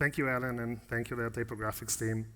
Thank you, Alan, and thank you to the typographics team.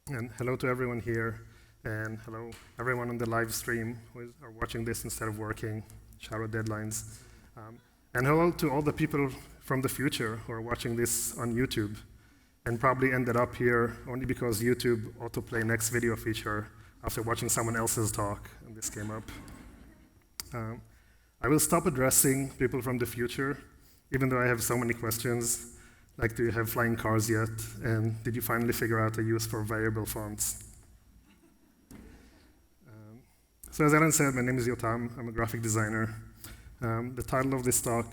And hello to everyone here, and hello everyone on the live stream who are watching this instead of working, shadow deadlines. And hello to all the people from the future who are watching this on YouTube and probably ended up here only because YouTube autoplay next video feature after watching someone else's talk, and this came up. I will stop addressing people from the future, even though I have so many questions, like do you have flying cars yet? And did you finally figure out a use for variable fonts? So as Alan said, my name is Yotam. I'm a graphic designer. The title of this talk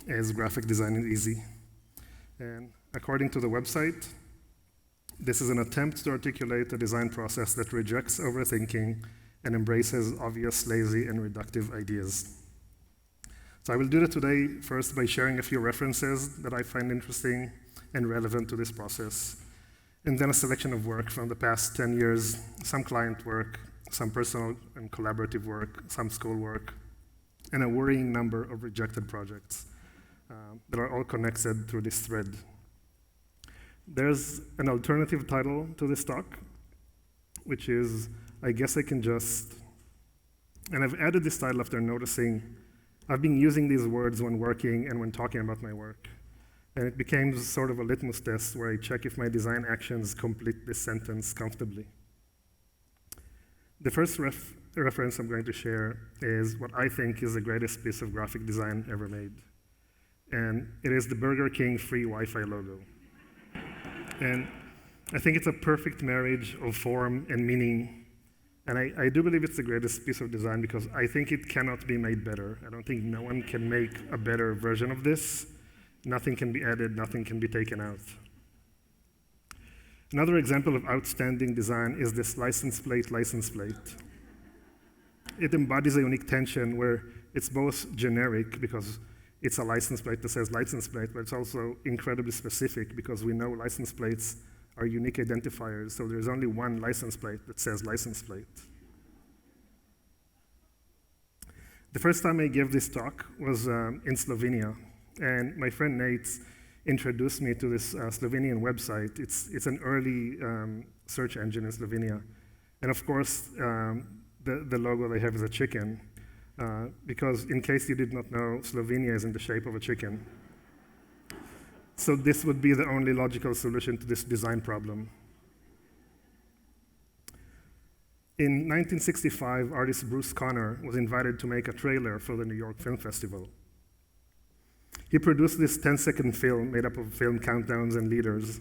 is Graphic Design is Easy. And according to the website, this is an attempt to articulate a design process that rejects overthinking and embraces obvious, lazy, and reductive ideas. So I will do that today first by sharing a few references that I find interesting and relevant to this process, and then a selection of work from the past 10 years, some client work, some personal and collaborative work, some school work, and a worrying number of rejected projects that are all connected through this thread. There's an alternative title to this talk, which is, I guess I can just, and I've added this title after noticing I've been using these words when working and when talking about my work. And it became sort of a litmus test where I check if my design actions complete this sentence comfortably. The first reference I'm going to share is what I think is the greatest piece of graphic design ever made. And it is the Burger King free Wi-Fi logo. And I think it's a perfect marriage of form and meaning. And I do believe it's the greatest piece of design because I think it cannot be made better. I don't think no one can make a better version of this. Nothing can be added, nothing can be taken out. Another example of outstanding design is this license plate. It embodies a unique tension where it's both generic because it's a license plate that says license plate, but it's also incredibly specific because we know license plates are unique identifiers, so there's only one license plate that says license plate. The first time I gave this talk was in Slovenia, and my friend Nate introduced me to this Slovenian website. It's an early search engine in Slovenia. And of course, the logo they have is a chicken, because in case you did not know, Slovenia is in the shape of a chicken. So this would be the only logical solution to this design problem. In 1965, artist Bruce Conner was invited to make a trailer for the New York Film Festival. He produced this 10-second film made up of film countdowns and leaders.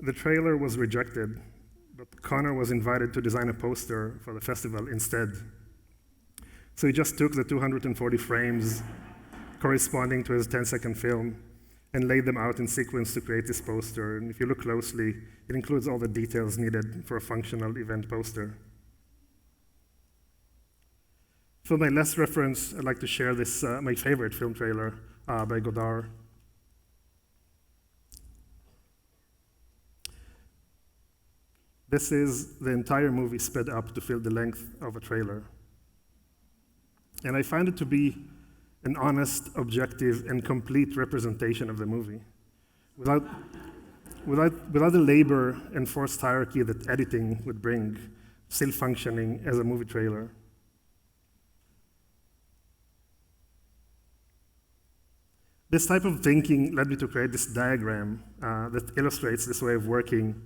The trailer was rejected, but Conner was invited to design a poster for the festival instead. So he just took the 240 frames corresponding to his 10-second film and laid them out in sequence to create this poster. And if you look closely, it includes all the details needed for a functional event poster. For my last reference, I'd like to share this, my favorite film trailer by Godard. This is the entire movie sped up to fill the length of a trailer. And I find it to be an honest, objective, and complete representation of the movie, without the labor and forced hierarchy that editing would bring, still functioning as a movie trailer. This type of thinking led me to create this diagram that illustrates this way of working,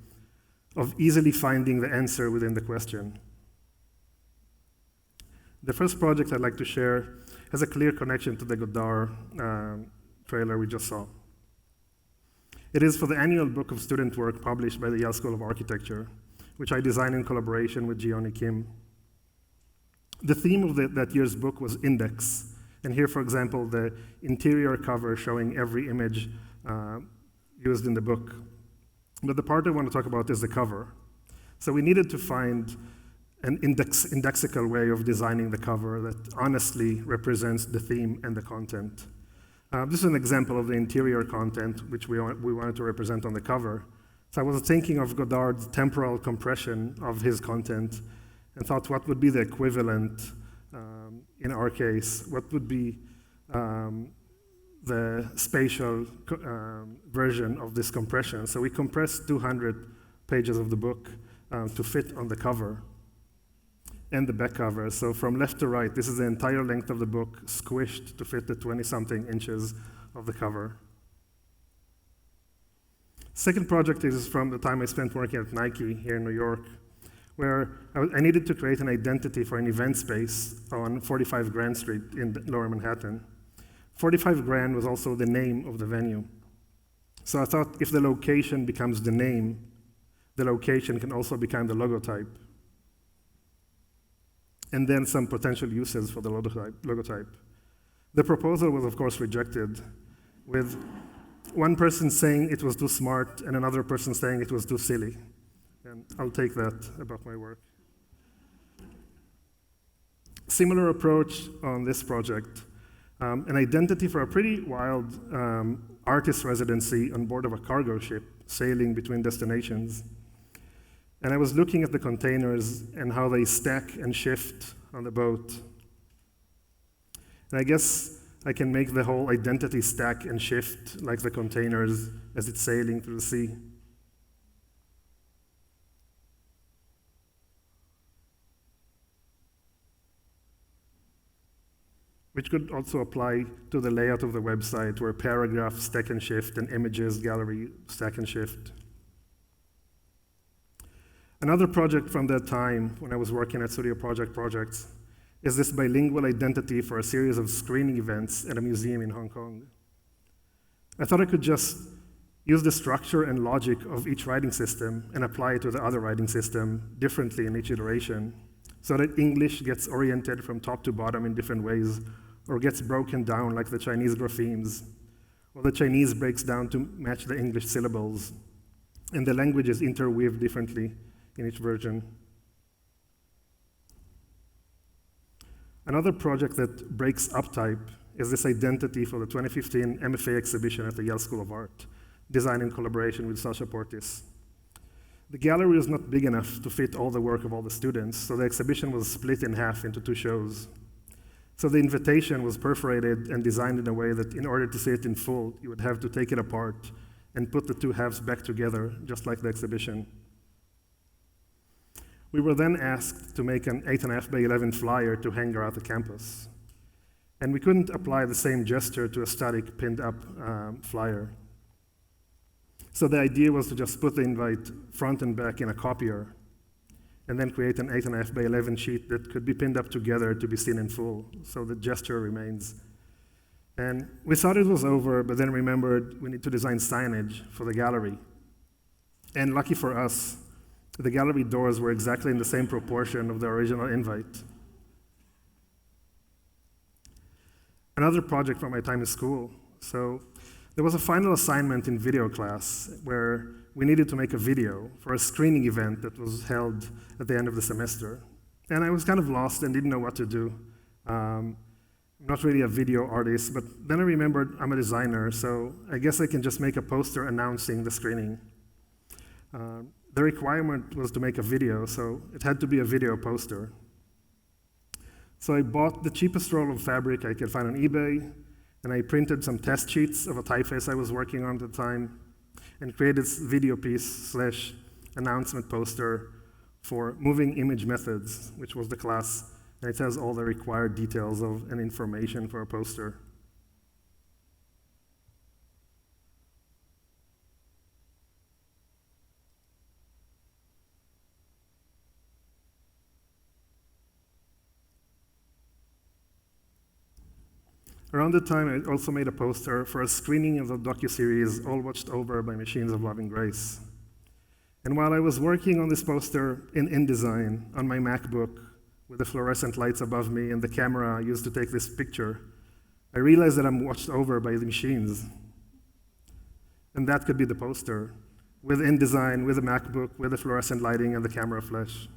of easily finding the answer within the question. The first project I'd like to share has a clear connection to the Godard trailer we just saw. It is for the annual book of student work published by the Yale School of Architecture, which I designed in collaboration with Gioni Kim. The theme of that year's book was index, and here, for example, the interior cover showing every image used in the book. But the part I want to talk about is the cover. So we needed to find an indexical way of designing the cover that honestly represents the theme and the content. This is an example of the interior content which we wanted to represent on the cover. So I was thinking of Godard's temporal compression of his content and thought what would be the equivalent in our case, what would be the spatial version of this compression. So we compressed 200 pages of the book to fit on the cover and the back cover. So from left to right, this is the entire length of the book squished to fit the 20-something inches of the cover. Second project is from the time I spent working at Nike here in New York, where I needed to create an identity for an event space on 45 Grand Street in Lower Manhattan. 45 Grand was also the name of the venue. So I thought if the location becomes the name, the location can also become the logotype. And then some potential uses for the logotype. The proposal was, of course, rejected, with one person saying it was too smart and another person saying it was too silly. And I'll take that about my work. Similar approach on this project. An identity for a pretty wild artist residency on board of a cargo ship sailing between destinations. And I was looking at the containers and how they stack and shift on the boat. And I guess I can make the whole identity stack and shift like the containers as it's sailing through the sea. Which could also apply to the layout of the website, where paragraphs stack and shift and images gallery stack and shift. Another project from that time, when I was working at Studio Projects, is this bilingual identity for a series of screening events at a museum in Hong Kong. I thought I could just use the structure and logic of each writing system and apply it to the other writing system differently in each iteration, so that English gets oriented from top to bottom in different ways, or gets broken down like the Chinese graphemes, or the Chinese breaks down to match the English syllables, and the languages interweave differently in each version. Another project that breaks up type is this identity for the 2015 MFA exhibition at the Yale School of Art, designed in collaboration with Sasha Portis. The gallery was not big enough to fit all the work of all the students, so the exhibition was split in half into 2 shows. So the invitation was perforated and designed in a way that in order to see it in full, you would have to take it apart and put the 2 halves back together, just like the exhibition. We were then asked to make an 8.5 by 11 flyer to hang around the campus. And we couldn't apply the same gesture to a static pinned up flyer. So the idea was to just put the invite front and back in a copier, and then create an 8.5 by 11 sheet that could be pinned up together to be seen in full, so the gesture remains. And we thought it was over, but then remembered we need to design signage for the gallery. And lucky for us, the gallery doors were exactly in the same proportion of the original invite. Another project from my time in school. So there was a final assignment in video class where we needed to make a video for a screening event that was held at the end of the semester. And I was kind of lost and didn't know what to do. I'm not really a video artist, but then I remembered I'm a designer, so I guess I can just make a poster announcing the screening. The requirement was to make a video, so it had to be a video poster. So I bought the cheapest roll of fabric I could find on eBay, and I printed some test sheets of a typeface I was working on at the time, and created this video piece / announcement poster for moving image methods, which was the class, and it has all the required details of and information for a poster. Around the time, I also made a poster for a screening of the docuseries All Watched Over by Machines of Loving Grace. And while I was working on this poster in InDesign on my MacBook with the fluorescent lights above me and the camera I used to take this picture, I realized that I'm watched over by the machines. And that could be the poster, with InDesign, with the MacBook, with the fluorescent lighting and the camera flash.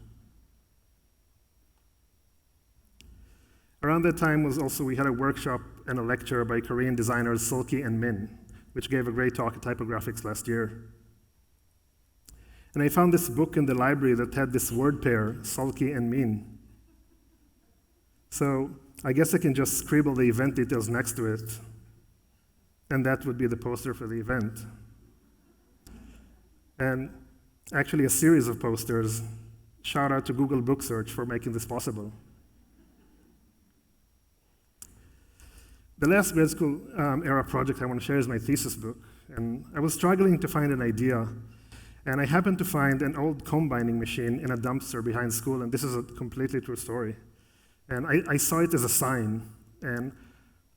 Around that time was also, we had a workshop and a lecture by Korean designers Sulky and Min, which gave a great talk at Typographics last year. And I found this book in the library that had this word pair, Sulky and Min. So I guess I can just scribble the event details next to it. and that would be the poster for the event. And actually a series of posters. Shout out to Google Book Search for making this possible. The last grad school era project I want to share is my thesis book. And I was struggling to find an idea. And I happened to find an old comb binding machine in a dumpster behind school, and this is a completely true story. And I saw it as a sign, and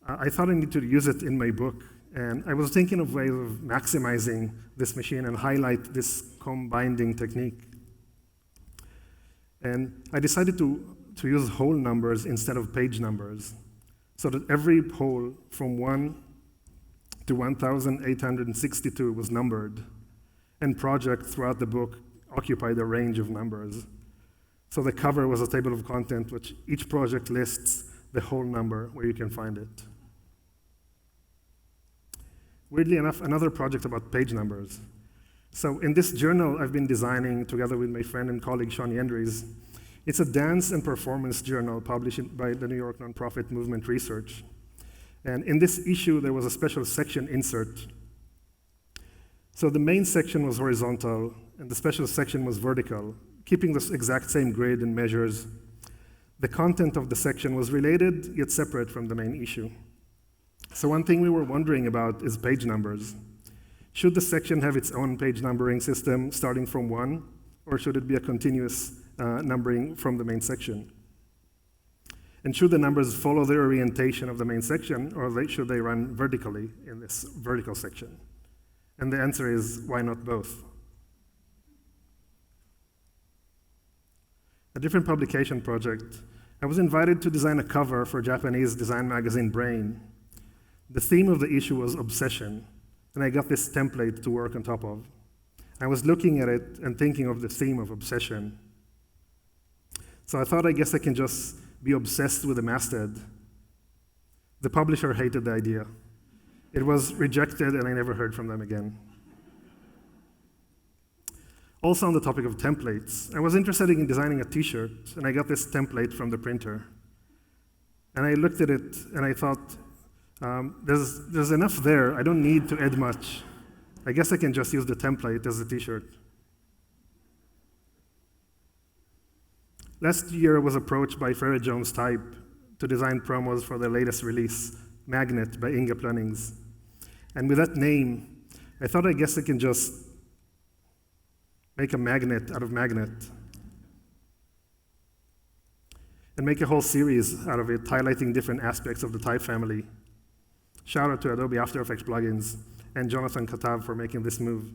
I thought I needed to use it in my book. And I was thinking of ways of maximizing this machine and highlight this comb binding technique. And I decided to use whole numbers instead of page numbers, so that every hole from 1 to 1,862 was numbered, and projects throughout the book occupied a range of numbers. So the cover was a table of content, which each project lists the whole number where you can find it. Weirdly enough, another project about page numbers. So in this journal I've been designing together with my friend and colleague Sean Yendries, it's a dance and performance journal published by the New York nonprofit Movement Research. And in this issue, there was a special section insert. So the main section was horizontal, and the special section was vertical, keeping the exact same grid and measures. The content of the section was related, yet separate from the main issue. So one thing we were wondering about is page numbers. Should the section have its own page numbering system starting from 1, or should it be a continuous numbering from the main section? And should the numbers follow the orientation of the main section, or should they run vertically in this vertical section? And the answer is, why not both? A different publication project. I was invited to design a cover for Japanese design magazine Brain. The theme of the issue was obsession, and I got this template to work on top of. I was looking at it and thinking of the theme of obsession. So I thought, I guess I can just be obsessed with the masthead. The publisher hated the idea. It was rejected, and I never heard from them again. Also on the topic of templates, I was interested in designing a t-shirt, and I got this template from the printer. And I looked at it, and I thought, there's enough there. I don't need to add much. I guess I can just use the template as a t-shirt. Last year, I was approached by Farrah Jones Type to design promos for their latest release, Magnet by Inga Plannings. And with that name, I thought, I guess I can just make a magnet out of magnet and make a whole series out of it, highlighting different aspects of the type family. Shout out to Adobe After Effects plugins and Jonathan Katav for making this move.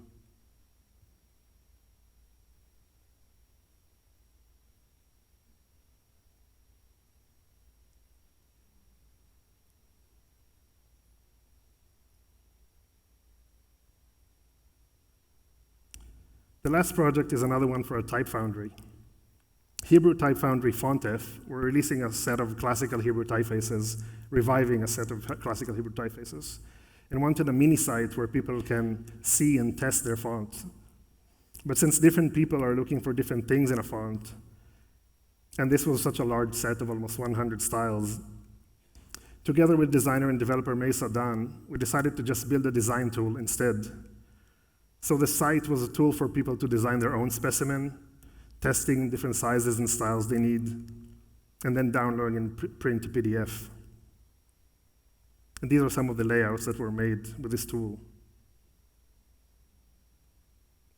The last project is another one for a type foundry. Hebrew Type Foundry Fontef, we're releasing a set of classical Hebrew typefaces, reviving a set of classical Hebrew typefaces, and wanted a mini site where people can see and test their font. But since different people are looking for different things in a font, and this was such a large set of almost 100 styles, together with designer and developer Meir Sadan, we decided to just build a design tool instead. So the site was a tool for people to design their own specimen, testing different sizes and styles they need, and then downloading and print to PDF. And these are some of the layouts that were made with this tool.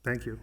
Thank you.